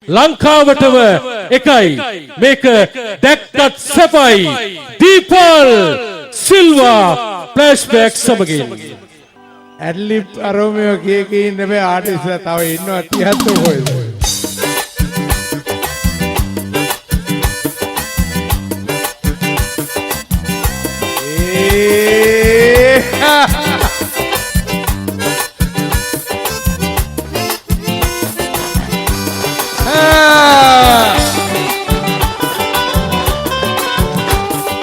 ලංකාවටම එකයි මේක දැක්කත් සපයි දීපල් සිල්වා ෆ්ලෑෂ්බැක් සමගින් ඇඩ්ලිප් අරෝමියෝ කී ඉන්න බෑ ආටිස්ලා තව ඉන්නවා 30 කොයිද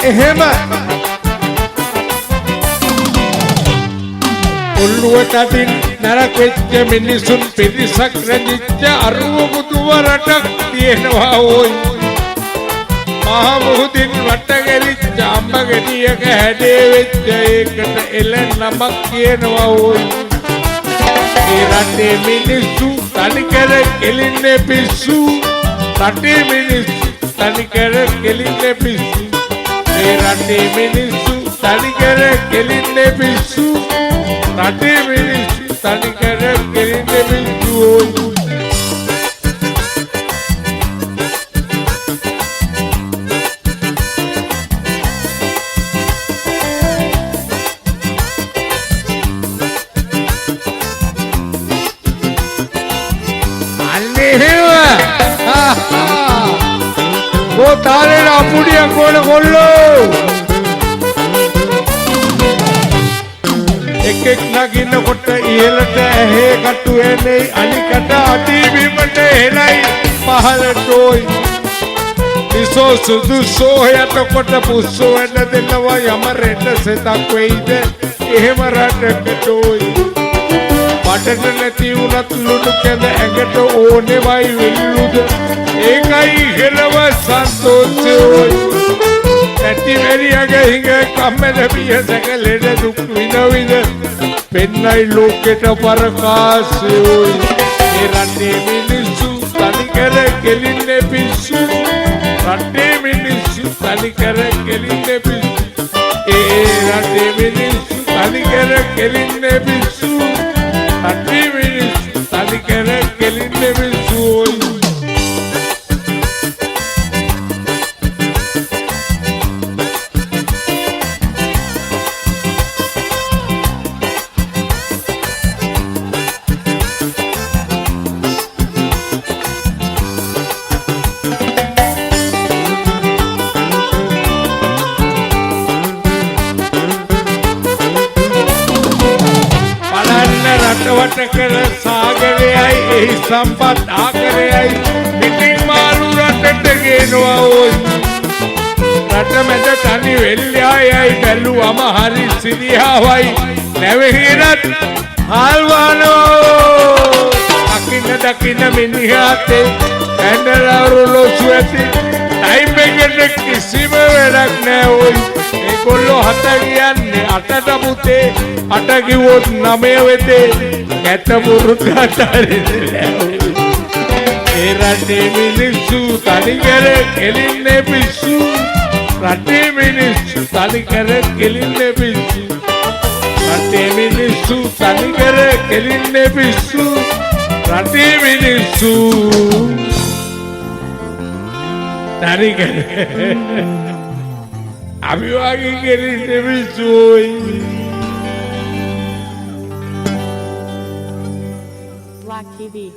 එහෙම ඔල්ලුවටදින් නරක වෙච්ච මිනිසුන් පිරිසක් රැඳිච්ච අරුව බුදුවරටක් තියෙනවා ඕයි මහා මුහුදින් වට ගෙලිච්ච අම්බ ගෙඩියක හැඩේ වෙච්ච ඒකට එළ නමක් කියනවා ඕයි ඒ රටේ මිනිස්සු තනිකර කෙලින්නේ පිස්සු රටේ මිනිස්සු තනිකර කෙලින්නේ පිස්සු ඒ රටේ මිනිස්සු තනිකර කෙලින්නේ පිස්සු රටේ මිනිස්සු තනිකර කෙලින්නේ පිස්සු वो तारे रापुड़िया कोण कोल्लो एक नगिन කොට ඉහළට ඇහි කටුවේ නෙයි අනිකට අඩි බිමට හෙලයි පහළට ඔයි ඉසෝ සුදුසෝ යටකොට පුස්සෝ වෙන දෙනවා යම රෙඩ සෙතක් වෙයිද එහෙම රටකට ඔයි බඩට නැති වුණත් ලුණු කැඳ ඇඟට ඕනේ වයි වෙල්ලුද ඒකයි හෙලව සන්තෝෂෝයි නැති වෙරියගේ හිඟ කම්මැල පිය සැකලෙඩ දුක් විඳවිද පෙන්නයි ලෝකෙට පරකාසයෝයි ඒ රටේ මිනිස්සු තනිකර කෙලින්නේ පිස්සු රටේ මිනිස්සු තනිකර කෙලින්නේ පිස්සු ඒ රටේ මිනිස්සු තනිකර කෙලින්නේ පිස්සු රටේ මිනිස්සු තනිකර කෙලින්නේ පිස්සු වට කර සාගරයයි එහි සම්පත් ආකරයයි පිටින් මාළු රටට ගේනවා ඕයි රට මැද තනි වෙල්යායයි බැලුවම හරි සිරියාවයි නැවෙහිරත් හල්වානෝ දකින්න මිනිහාතේ ඇඳරවරුලොසු ඇති ටයිම් එකට කිසිම වැඩක් නෑ ඕයි ඒගොල්ලෝ 7 කියන්නේ 8ට පුතේ 8 කිව්වොත් 9 වෙතේ කැත පුරුද්දට හරින්නේ ඒ රටේ මිනිස්සු තනිකර කෙලින්නේ පිස්සු රටේ මිනිස්සු තනිකර කෙලින්නේ පිස්සු රටේ මිනිස්සු තනිකර කෙලින්නේ පිස්සු රටේ මිනිස්සු තනිකර අපි වගේ කෙලින්නේ පිස්සුයි Black TV.